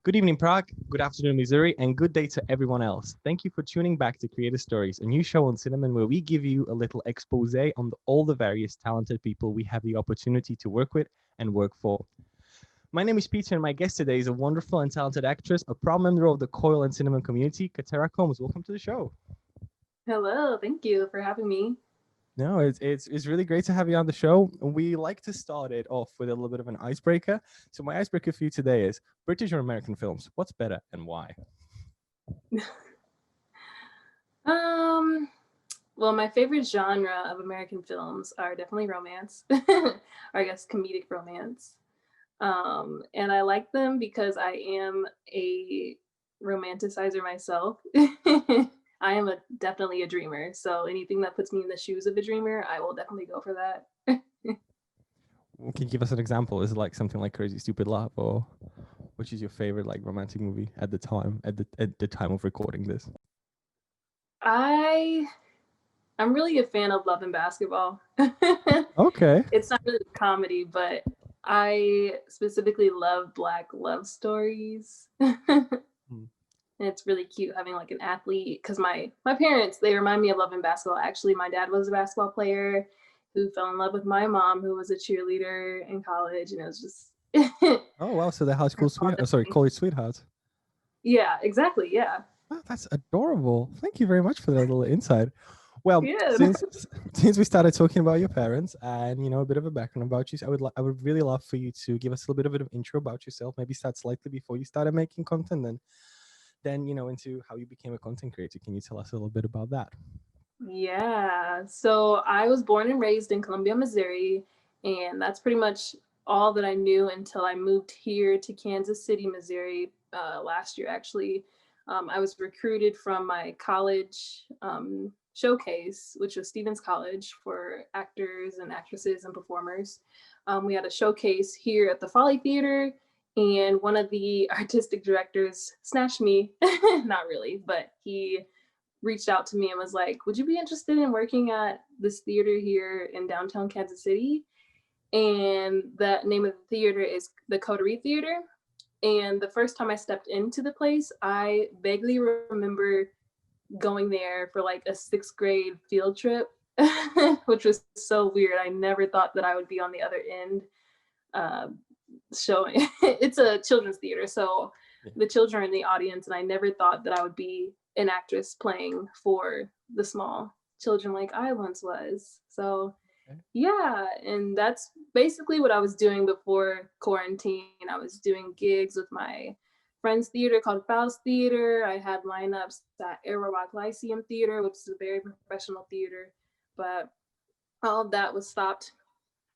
Good evening, Prague. Good afternoon, Missouri, and good day to everyone else. Thank you for tuning back to Creator Stories, a new show on Cinnamon where we give you a little expose on all the various talented people we have the opportunity to work with and work for. My name is Peter, and my guest today is a wonderful and talented actress, a proud member of the Coil and Cinnamon community, Catera Combs. Welcome to the show. Hello, thank you for having me. No, it's really great to have you on the show. We like to start it off with a little bit of an icebreaker. So my icebreaker for you today is British or American films. What's better and why? Um, well, my favorite genre of American films are definitely romance, or I guess comedic romance. And I like them because I am a romanticizer myself. I am definitely a dreamer. So anything that puts me in the shoes of a dreamer, I will definitely go for that. Can you give us an example? Is it like something like Crazy Stupid Love, or which is your favorite like romantic movie at the time at the time of recording this? I I'm really a fan of Love and Basketball. Okay. It's not really a comedy, but I specifically love Black love stories. Hmm. And it's really cute having like an athlete because my parents, they remind me of Love and Basketball. Actually, my dad was a basketball player who fell in love with my mom, who was a cheerleader in college, and it was just Oh wow, so the high school sweet, sorry, college sweetheart. yeah, exactly, yeah. Oh, that's adorable. Thank you very much for that little insight. Well, Yeah. since we started talking about your parents and a bit of a background about you, I would really love for you to give us a little bit of an intro about yourself. Maybe start slightly before you started making content, and then into how you became a content creator. Can you tell us a little bit about that? Yeah. So I was born and raised in Columbia, Missouri, and that's pretty much all that I knew until I moved here to Kansas City, Missouri last year, actually. I was recruited from my college showcase, which was Stevens College for actors and actresses and performers. We had a showcase here at the Folly Theater, and one of the artistic directors snatched me, not really, but he reached out to me and was like, would you be interested in working at this theater here in downtown Kansas City? And the name of the theater is the Coterie Theater. And the first time I stepped into the place, I vaguely remember going there for like a sixth grade field trip, which was so weird. I never thought that I would be on the other end uh, showing. It's a children's theater, so Yeah. the children are in the audience, and I never thought that I would be an actress playing for the small children like I once was. So Okay. yeah, and that's basically what I was doing before quarantine. I was doing gigs with my friend's theater called Faust Theater. I had lineups at Arrow Rock Lyceum Theater, which is a very professional theater, but all of that was stopped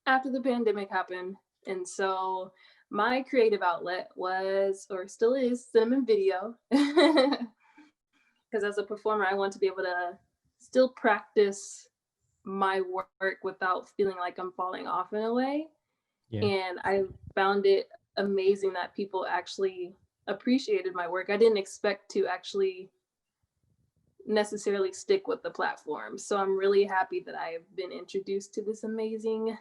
after the pandemic happened. And so my creative outlet was, or still is, cinnamon video. Because as a performer, I want to be able to still practice my work without feeling like I'm falling off in a way. Yeah. And I found it amazing that people actually appreciated my work. I didn't expect to actually necessarily stick with the platform. So I'm really happy that I've been introduced to this amazing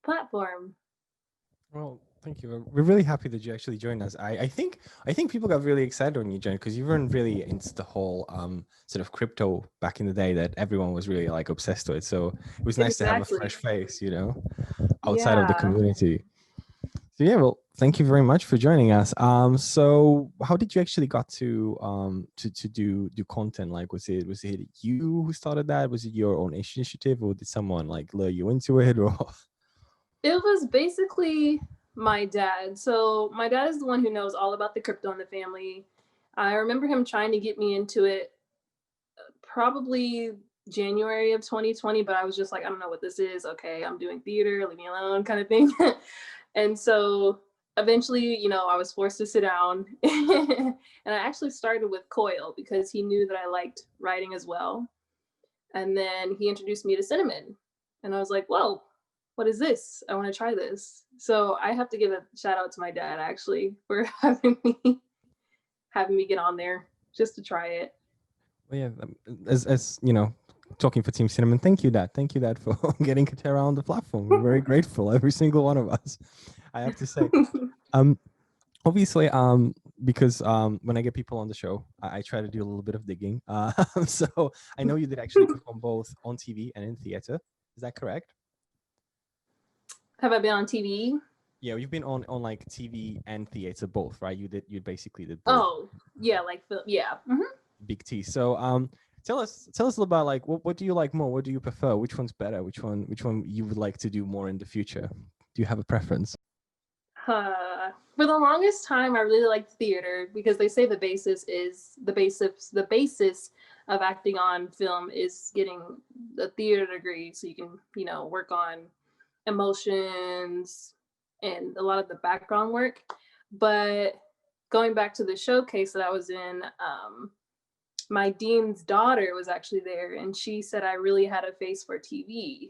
platform. Well, thank you. We're really happy that you actually joined us. I think people got really excited when you joined because you weren't really into the whole sort of crypto back in the day that everyone was really like obsessed with. So it was nice to have a Exactly. fresh face, outside of the Yeah. community. So yeah, well, thank you very much for joining us. So how did you actually got to do content? Like, was it you who started that? Was it your own initiative, or did someone like lure you into it? Or It was basically my dad. So my dad is the one who knows all about the crypto in the family. I remember him trying to get me into it probably January of 2020, but I was just like, I don't know what this is. Okay, I'm doing theater, leave me alone, kind of thing. And so eventually, I was forced to sit down. And I actually started with Coil because he knew that I liked writing as well. And then he introduced me to cinnamon. And I was like, whoa, what is this? I want to try this. So I have to give a shout out to my dad actually for having me get on there just to try it. well, yeah, as talking for Team Cinnamon, thank you, Dad, for getting Katera on the platform. We're very grateful, every single one of us. I have to say. Um, obviously, because when I get people on the show, I try to do a little bit of digging. So I know you did actually perform both on TV and in theater. Is that correct? Have I been on TV? Yeah, you've been on like TV and theater both, right? You basically did both. Oh, yeah, like yeah. Big T. So tell us a little about like what do you like more? What do you prefer? Which one's better? Which one you would like to do more in the future? Do you have a preference? For the longest time, I really liked theater because they say the basis of acting on film is getting a theater degree, so you can work on emotions and a lot of the background work. But going back to the showcase that I was in, my dean's daughter was actually there, and she said I really had a face for TV.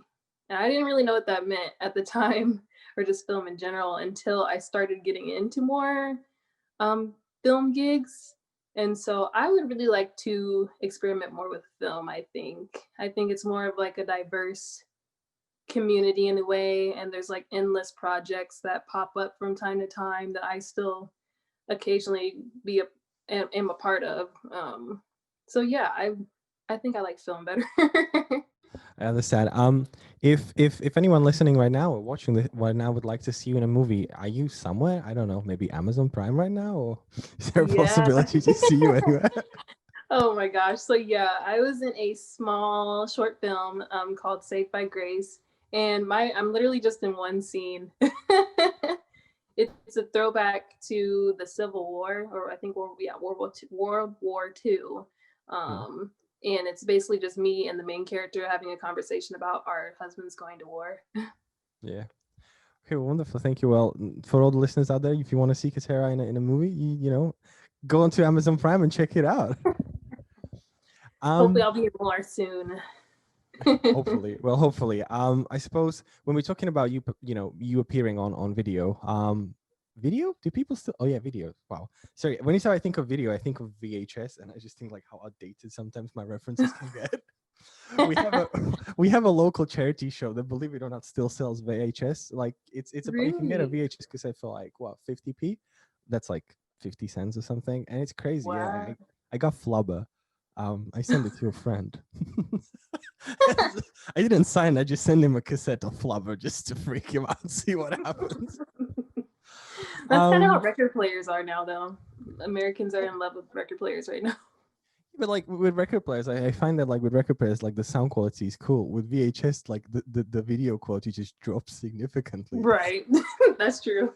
And I didn't really know what that meant at the time, or just film in general, until I started getting into more film gigs. And so I would really like to experiment more with film. I think it's more of like a diverse community in a way, and there's like endless projects that pop up from time to time that I still occasionally am a part of. So yeah, I think I like film better. I understand. If anyone listening right now or watching this right now would like to see you in a movie, are you somewhere? I don't know, maybe Amazon Prime right now, or is there a Yeah. possibility to see you anywhere? Oh my gosh. So yeah, I was in a small short film called Saved by Grace, and I'm literally just in one scene. It's a throwback to the Civil War, or I think World War II. Hmm. And it's basically just me and the main character having a conversation about our husbands going to war. Yeah. Okay, well, wonderful. Thank you. Well, for all the listeners out there, if you want to see Catera in a movie, go onto Amazon Prime and check it out. Hopefully, Um, I'll be in more soon. hopefully, well, hopefully. I suppose when we're talking about you appearing on video, video? Do people still? Oh yeah, video. Wow. Sorry. When you say I think of video, I think of VHS, and I just think like how outdated sometimes my references can get. we have a we have a local charity show that, believe it or not, still sells VHS. Like it's about, you can get a Really? VHS cassette for like what, 50p. That's like 50 cents or something, and it's crazy. Yeah, Wow. I got flubber. I sent it to a friend. I didn't sign. I just sent him a cassette of flubber just to freak him out and see what happens. That's kind of how Um, record players are now, though. Americans are in love with record players right now. but like with record players, I find that like with record players, like the sound quality is cool. With VHS, like the video quality just drops significantly. Right. That's true.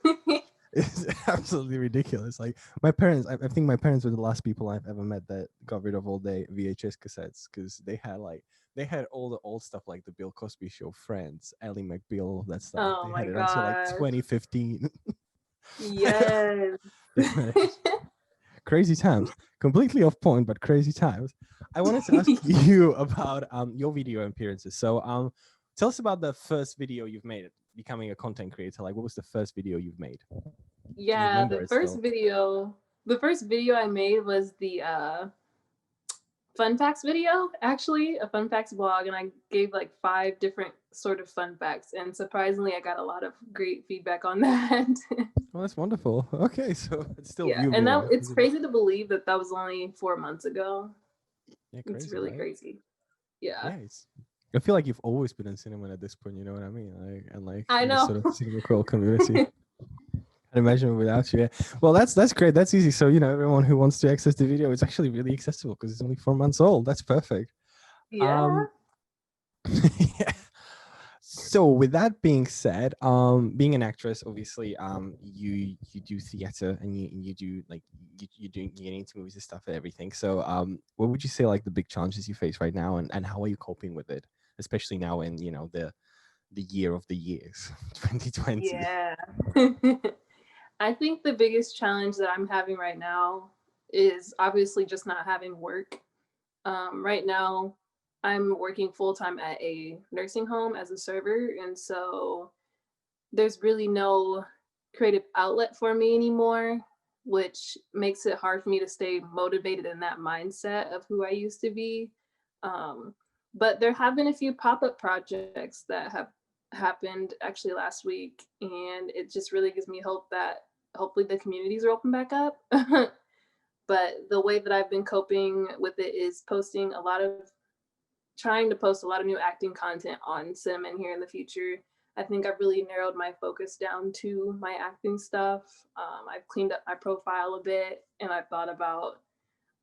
It's absolutely ridiculous. Like my parents, I think my parents were the last people I've ever met that got rid of all their VHS cassettes, because they had all the old stuff like the Bill Cosby Show, Friends, Ally McBeal, all of that stuff. Oh They my had it until like gosh. 2015. Yes. Crazy times. Completely off point, but crazy times. I wanted to ask you about your video appearances. So tell us about the first video you've made, becoming a content creator. Like, what was the first video you've made? Do you Yeah, remember the it first still? video the first video I made was the fun facts video, actually, a fun facts blog, and I gave like 5 different sort of fun facts, and surprisingly I got a lot of great feedback on that. Oh, that's wonderful. Okay, so it's still Yeah, and viewable. that it's crazy to believe that that was only 4 months ago. Yeah, It's crazy, really right? crazy. Yeah. Yeah, it's. I feel like you've always been in cinema at this point. You know what I mean? Like, and like I in this know. sort of cinema crawl community. Can't imagine without you. Yeah. Well, that's great. That's easy. So everyone who wants to access the video, it's actually really accessible because it's only 4 months old. That's perfect. Yeah. Um, yeah. So with that being said, being an actress, obviously, you do theater and you do like you get into movies and stuff and everything. So what would you say like the big challenges you face right now, and how are you coping with it, especially now in the year of the years, 2020? Yeah. I think the biggest challenge that I'm having right now is obviously just not having work. Right now, I'm working full time at a nursing home as a server, and so there's really no creative outlet for me anymore, which makes it hard for me to stay motivated in that mindset of who I used to be. Um, but there have been a few pop up projects that have happened actually last week, and it just really gives me hope that hopefully the communities are open back up. But the way that I've been coping with it is trying to post a lot of new acting content on Cinnamon here in the future. I think I've really narrowed my focus down to my acting stuff. I've cleaned up my profile a bit, and I've thought about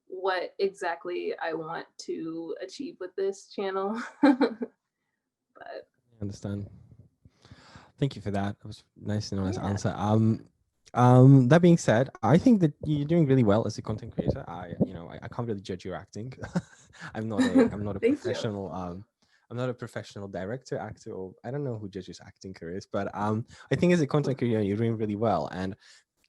what exactly I want to achieve with this channel. But I understand. Thank you for that. That was nice and honest yeah, answer. That being said, I think that you're doing really well as a content creator. I can't really judge your acting. I'm not a thank you. professional. I'm not a professional director, actor, or I don't know who judges acting careers, but I think as a content creator, you're doing really well. And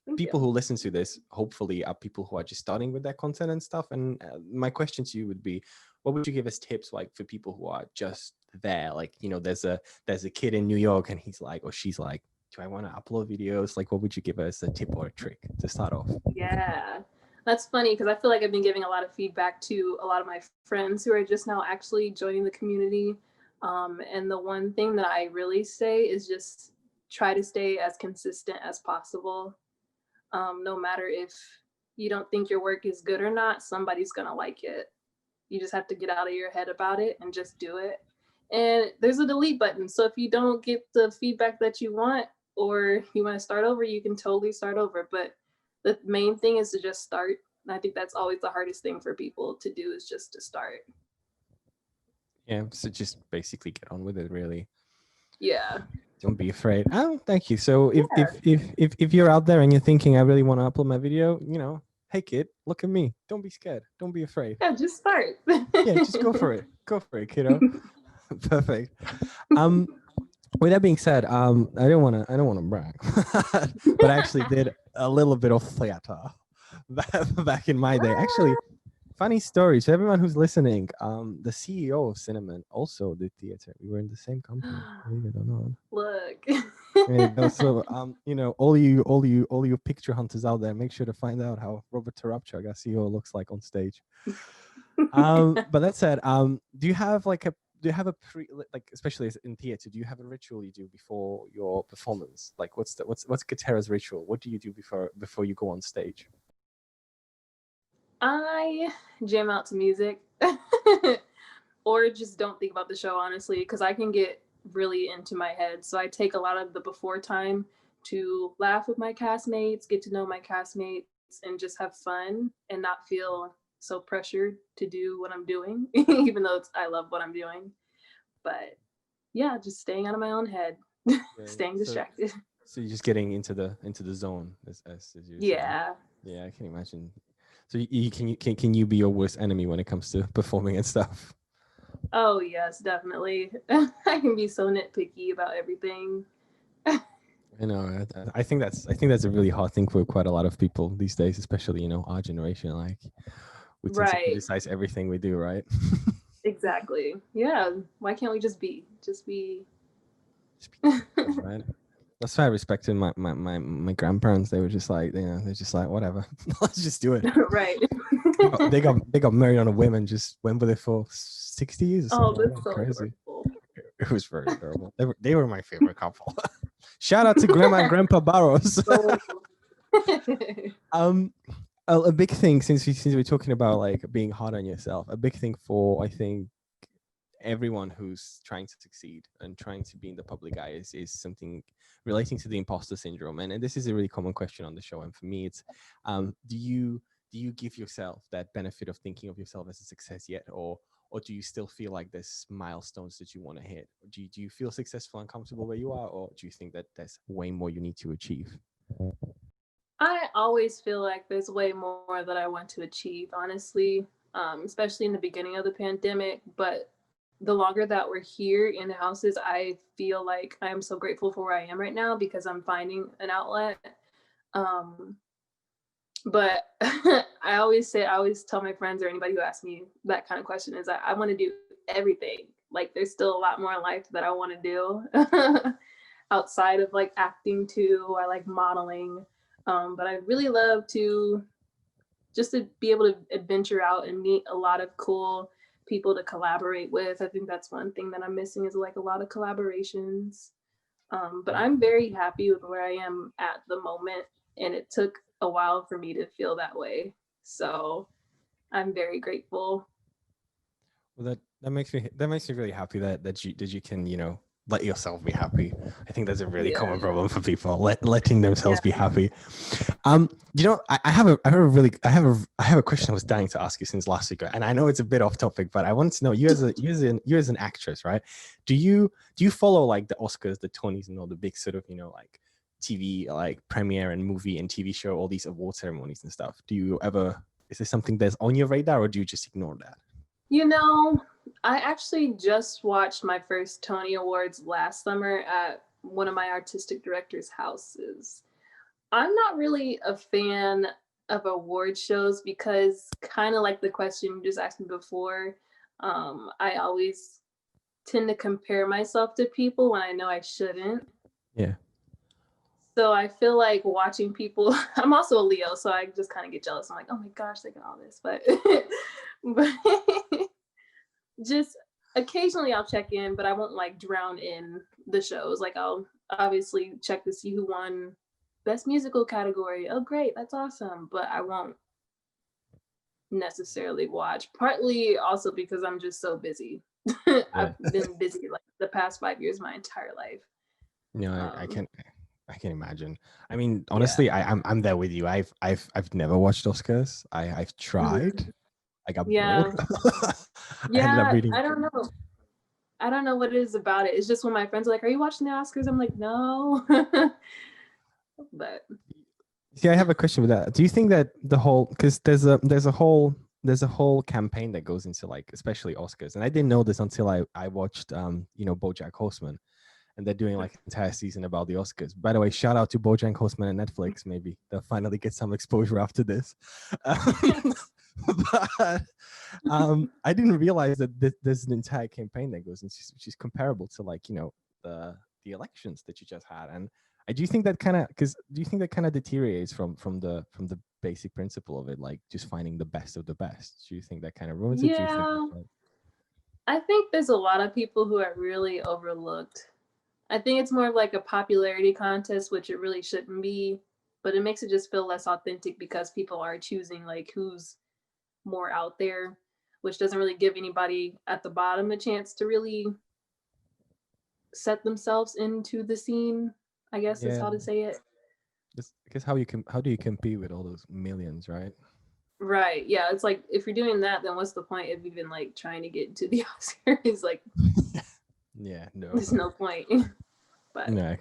Thank people you. who listen to this hopefully are people who are just starting with their content and stuff. And my question to you would be, what would you give as tips like for people who are just there? Like, there's a kid in New York and he's like, or she's like, do I want to upload videos? Like, what would you give us a tip or a trick to start off? Yeah. That's funny because I feel like I've been giving a lot of feedback to a lot of my friends who are just now actually joining the community. And the one thing that I really say is just try to stay as consistent as possible. No matter if you don't think your work is good or not, somebody's going to like it. You just have to get out of your head about it and just do it. And there's a delete button. So if you don't get the feedback that you want or you want to start over, you can totally start over. But the main thing is to just start. And I think that's always the hardest thing for people to do is just to start. Yeah, so just basically get on with it, really. Yeah. Don't be afraid. Oh, thank you. So if Yeah. if you're out there and you're thinking I really want to upload my video, hey kid, look at me. Don't be scared. Don't be afraid. Yeah, just start. Yeah, just go for it. Go for it, kiddo. Perfect. Um, with that being said, I don't want to brag, but I actually did a little bit of theater back in my day. Actually, funny story. So everyone who's listening, the CEO of Cinnamon also did theater. We were in the same company, believe it or not. Look. There you go. So, all you picture hunters out there, make sure to find out how Robert Tarapchuk, our CEO, looks like on stage. But that said, do you have a especially in theater, do you have a ritual you do before your performance? Like, what's Catera's ritual? What do you do before you go on stage? I jam out to music or just don't think about the show, honestly, because I can get really into my head. So I take a lot of the before time to laugh with my castmates, get to know my castmates, and just have fun and not feel so pressured to do what I'm doing, even though I love what I'm doing. But yeah, just staying out of my own head, Yeah. staying So distracted. so you're just getting into the zone, as you were saying. Yeah. Yeah, I can imagine. So can you be your worst enemy when it comes to performing and stuff? Oh, yes, definitely. I can be so nitpicky about everything. I know. I think that's a really hard thing for quite a lot of people these days, especially our generation. Like, we tend to Right. criticize everything we do, right? Exactly. Yeah. Why can't we just be? Just be. Just be yourself, right? That's why I respected my grandparents. They were just like, they're just like, whatever, let's just do it. Right. They got married on a whim and just went with it for 60 years or Oh, something like that's that. so Crazy. adorable. It was very adorable. They were my favorite couple. Shout out to Grandma and Grandpa Barrows. So um, a big thing, since we're talking about like being hard on yourself, a big thing for, I think, everyone who's trying to succeed and trying to be in the public eye is something relating to the imposter syndrome. And this is a really common question on the show. And for me, it's do you give yourself that benefit of thinking of yourself as a success yet, or do you still feel like there's milestones that you want to hit? Do you feel successful and comfortable where you are, or do you think that there's way more you need to achieve? I always feel like there's way more that I want to achieve, honestly, especially in the beginning of the pandemic. But the longer that we're here in the houses, I feel like I am so grateful for where I am right now because I'm finding an outlet. Um, but I always tell my friends or anybody who asks me that kind of question is I want to do everything. Like there's still a lot more in life that I want to do outside of like acting too. I like modeling. But I really love to just to be able to adventure out and meet a lot of cool people to collaborate with. I think that's one thing that I'm missing is like a lot of collaborations. But I'm very happy with where I am at the moment and it took a while for me to feel that way. So I'm very grateful. Well, that makes me really happy that you can, let yourself be happy. I think that's a really Yeah. common problem for people, letting themselves Yeah. be happy. I have a question I was dying to ask you since last week, and I know it's a bit off topic, but I want to know, you as an actress, right? Do you follow like the Oscars, the Tonys, and all the big sort of, like TV, like premiere and movie and TV show, all these award ceremonies and stuff? Is this something that's on your radar, or do you just ignore that? I actually just watched my first Tony Awards last summer at one of my artistic director's houses. I'm not really a fan of award shows because, kind of like the question you just asked me before, I always tend to compare myself to people when I know I shouldn't. Yeah. So I feel like watching people, I'm also a Leo, so I just kind of get jealous. I'm like, oh my gosh, they got all this. But just occasionally I'll check in, but I won't like drown in the shows. Like I'll obviously check to see who won best musical category. Oh great, that's awesome. But I won't necessarily watch. Partly also because I'm just so busy. I've been busy like the past 5 years, my entire life. I can imagine. I mean, honestly, I'm there with you. I've never watched Oscars. I've tried. I got bored. I ended up reading. I don't know. I don't know what it is about it. It's just when my friends are like, "Are you watching the Oscars?" I'm like, "No." But see, I have a question with that. Do you think that because there's a whole campaign that goes into like especially Oscars, and I didn't know this until I watched BoJack Horseman, and they're doing like an entire season about the Oscars. By the way, shout out to BoJack Horseman and Netflix. Maybe they'll finally get some exposure after this. But I didn't realize that there's an entire campaign that goes into, which is comparable to like the elections that you just had. And I do think that do you think that kind of deteriorates from the basic principle of it, like just finding the best of the best? Do you think that kind of ruins it? yeah, I think there's a lot of people who are really overlooked. I think it's more like a popularity contest, which it really shouldn't be, but it makes it just feel less authentic because people are choosing like who's more out there, which doesn't really give anybody at the bottom a chance to really set themselves into the scene, I guess is how to say it. Because how do you compete with all those millions, right? Right. Yeah. It's like if you're doing that, then what's the point of even like trying to get into the Oscars? Like, yeah, no, there's no point. But no.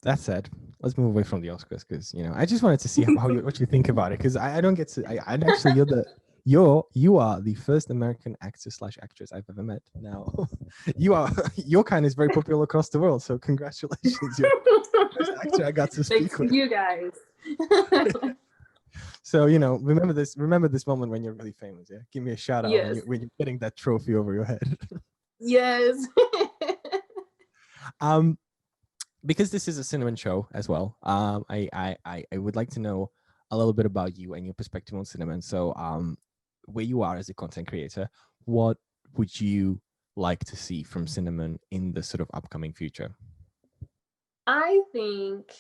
That said, let's move away from the Oscars because I just wanted to see what you think about it, because I don't get to. I actually you are the first American actor / actress I've ever met. Now, your kind is very popular across the world. So congratulations, you're the first actor I got to speak thanks with. to you guys. So remember this moment when you're really famous. Yeah, give me a shout out when you're getting that trophy over your head. Yes. Because this is a cinnamon show as well, I would like to know a little bit about you and your perspective on cinnamon. So where you are as a content creator, what would you like to see from cinnamon in the sort of upcoming future? I think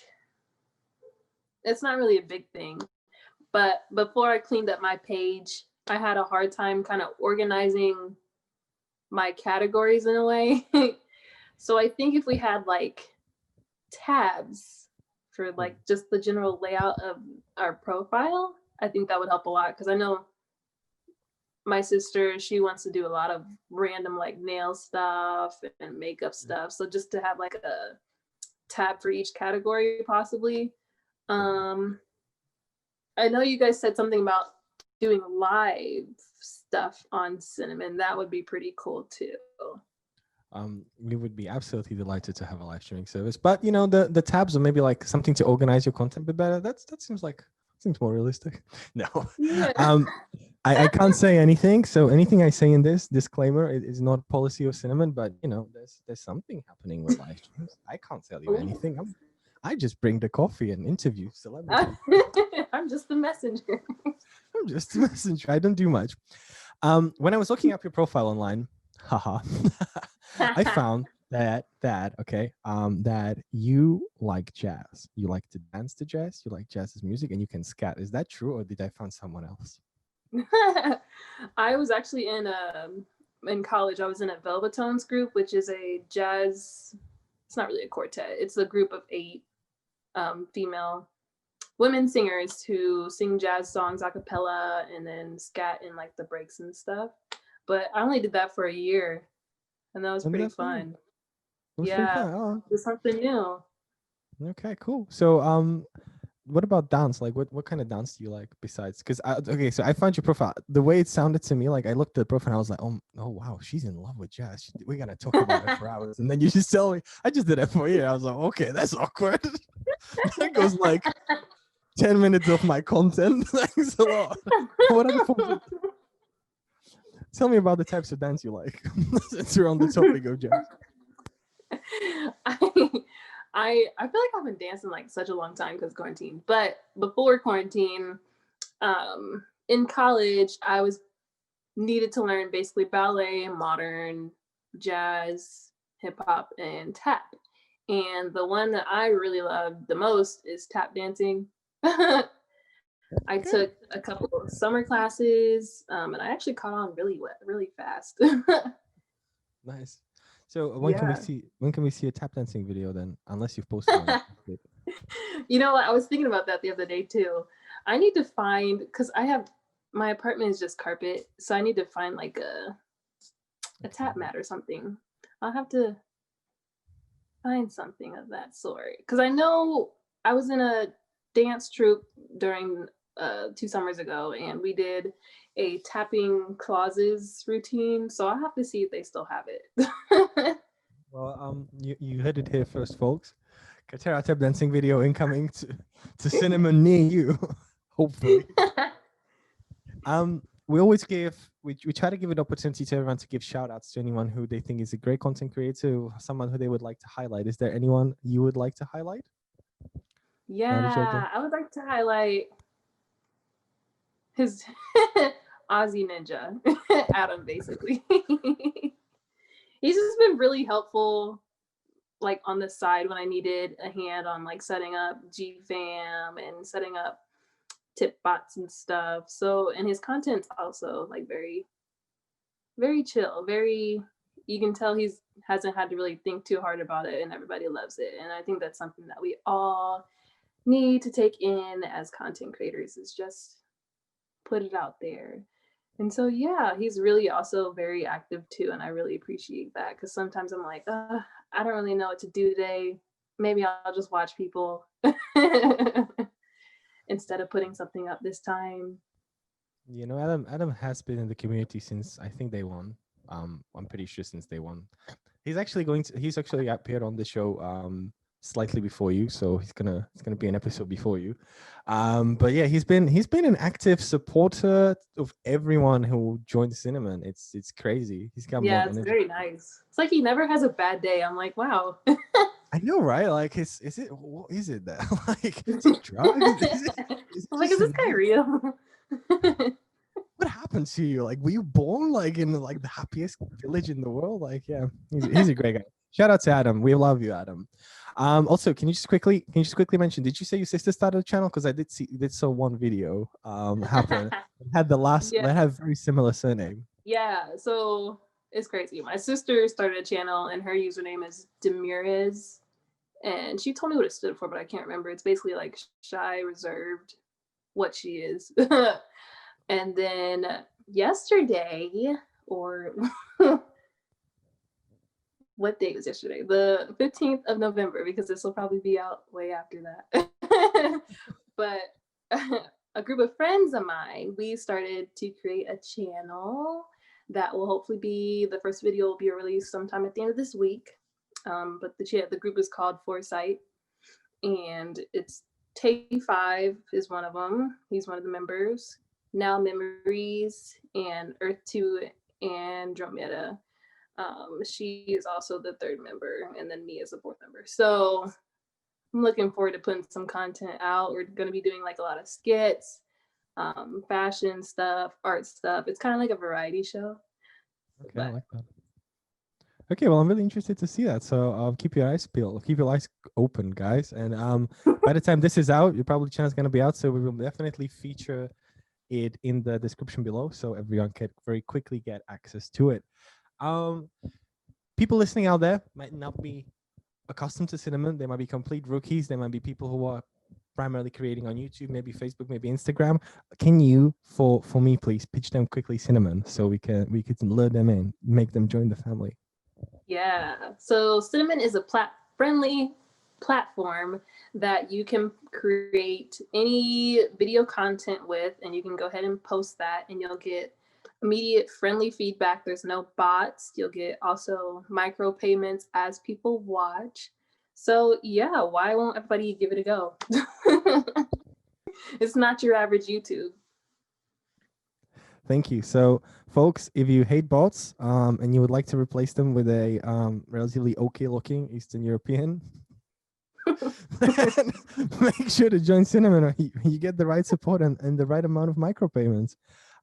it's not really a big thing, but before I cleaned up my page, I had a hard time kind of organizing my categories in a way. So I think if we had like tabs for like just the general layout of our profile, I think that would help a lot, because I know my sister, she wants to do a lot of random like nail stuff and makeup stuff. So just to have like a tab for each category possibly. I know you guys said something about doing live stuff on Cinnamon. That would be pretty cool too. We would be absolutely delighted to have a live streaming service, but the tabs are maybe like something to organize your content a bit better. That seems more realistic. No, yeah. I can't say anything. So anything I say in this disclaimer is not policy of Cinnamon, but there's something happening with live streams. I can't tell you anything. I just bring the coffee and interview celebrities. I'm just the messenger. I'm just a messenger. I don't do much. When I was looking up your profile online, haha, I found Okay, that you like jazz, you like to dance to jazz, you like jazz's music, and you can scat. Is that true, or did I find someone else? I was actually in college. I was in a Velvetones group, which is a jazz. It's not really a quartet. It's a group of 8 female women singers who sing jazz songs a cappella and then scat in like the breaks and stuff. But I only did that for a year, and that was Only pretty that for you. fun. It was pretty Yeah, fun. Oh, it's something new. okay, cool. So, what about dance? Like, what kind of dance do you like besides? Because okay, so I found your profile. The way it sounded to me, like I looked at the profile, and I was like, oh wow, she's in love with jazz. We gotta talk about it for hours. And then you just tell me, I just did it for you. I was like, okay, that's awkward. That goes like 10 minutes of my content. Thanks a lot. What are the forms of? Tell me about the types of dance you like. Since we're on the topic of jazz. I I feel like I've been dancing like such a long time because quarantine. But before quarantine, in college, I was needed to learn basically ballet, modern, jazz, hip hop, and tap. And the one that I really loved the most is tap dancing. I Okay, took a couple of summer classes, and I actually caught on really fast. nice. So Yeah. when can we see a tap dancing video then? Unless you've posted one. You know what? I was thinking about that the other day too. I need to find because I have my apartment is just carpet, so I need to find like a Okay. tap mat or something. I'll have to find something of that sort because I know I was in a dance troupe during 2 summers ago, and we did a tapping clauses routine. So I'll have to see if they still have it. Well, you heard it here first, folks. Catera tap dancing video incoming to cinema near you. Hopefully. We always we try to give an opportunity to everyone to give shout outs to anyone who they think is a great content creator, someone who they would like to highlight. Is there anyone you would like to highlight? Now that you have done. Yeah, I would like to highlight his Aussie Ninja, Adam, basically. He's just been really helpful, like on the side when I needed a hand on like setting up GFam and setting up tip bots and stuff. So, and his content's also like very chill, very, you can tell he's hasn't had to really think too hard about it, and everybody loves it. And I think that's something that we all need to take in as content creators, is just put it out there. And so, yeah, he's really also very active too. And I really appreciate that because sometimes I'm like, I don't really know what to do today. Maybe I'll just watch people instead of putting something up this time. You know, Adam has been in the community since I think day one. I'm pretty sure since day one. He's actually appeared on the show slightly before you, so it's gonna be an episode before you. But yeah, he's been an active supporter of everyone who joined Cinnamon. It's crazy. He's got more Yeah, it's energy. very nice. It's like he never has a bad day. I'm like, wow. I know, right? Like, is it what is it that like is it drugs? Is it I'm like, is just this guy real? what happened to you? Like, were you born like in like the happiest village in the world? Like, yeah, he's a great guy. Shout out to Adam. We love you, Adam. Also, can you just quickly mention? Did you say your sister started a channel? Because I did saw one video happen. It had Yeah, that had very similar surname. yeah. So it's crazy. My sister started a channel, and her username is Demirez, and she told me what it stood for, but I can't remember. It's basically like shy, reserved, what she is. And then yesterday, or what date was yesterday? The 15th of November, because this will probably be out way after that. But a group of friends of mine, we started to create a channel that will hopefully be, the first video will be released sometime at the end of this week. But the group is called Foresight, and it's Tay5 is one of them. He's one of the members. Now Memories and Earth 2 Andromeda. She is also the third member, and then me as the fourth member. So I'm looking forward to putting some content out. We're going to be doing like a lot of skits, fashion stuff, art stuff. It's kind of like a variety show. Okay, I But like that. Okay, well, I'm really interested to see that. So keep your eyes peeled, keep your eyes open, guys. And by the time this is out, your probably channel is going to be out. So we will definitely feature it in the description below, so everyone can very quickly get access to it. Um, People listening out there might not be accustomed to cinnamon. They might be complete rookies. They might be people who are primarily creating on YouTube, maybe Facebook, maybe Instagram. Can you, for me, please pitch them quickly cinnamon so we could lure them in, make them join the family? Yeah. So Cinnamon is a friendly platform that you can create any video content with, and you can go ahead and post that, and you'll get immediate friendly feedback. There's no bots. You'll get also micro payments as people watch. So yeah, why won't everybody give it a go? It's not your average YouTube. Thank you. So, folks, if you hate bots and you would like to replace them with a relatively okay-looking Eastern European, then make sure to join Cinnamon. Or you get the right support and the right amount of micropayments.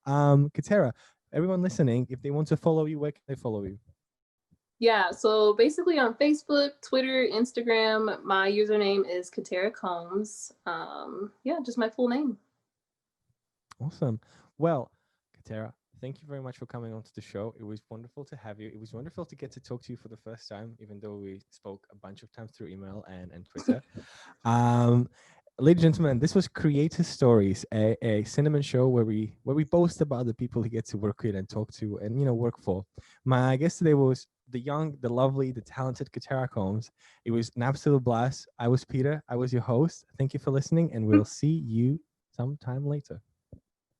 Catera, everyone listening, if they want to follow you, where can they follow you? Yeah, so basically on Facebook, Twitter, Instagram, my username is Catera Combs. Yeah, just my full name. Awesome. Well, Catera, thank you very much for coming onto the show. It was wonderful to have you. It was wonderful to get to talk to you for the first time, even though we spoke a bunch of times through email and Twitter. Ladies and gentlemen, this was Creator Stories, a cinnamon show where we boast about the people who get to work with and talk to and work for. My guest today was the young, the lovely, the talented Catera Combs. It was an absolute blast. I was Peter. I was your host. Thank you for listening, and we'll see you sometime later.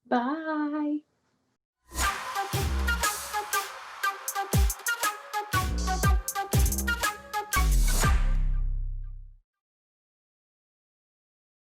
Bye.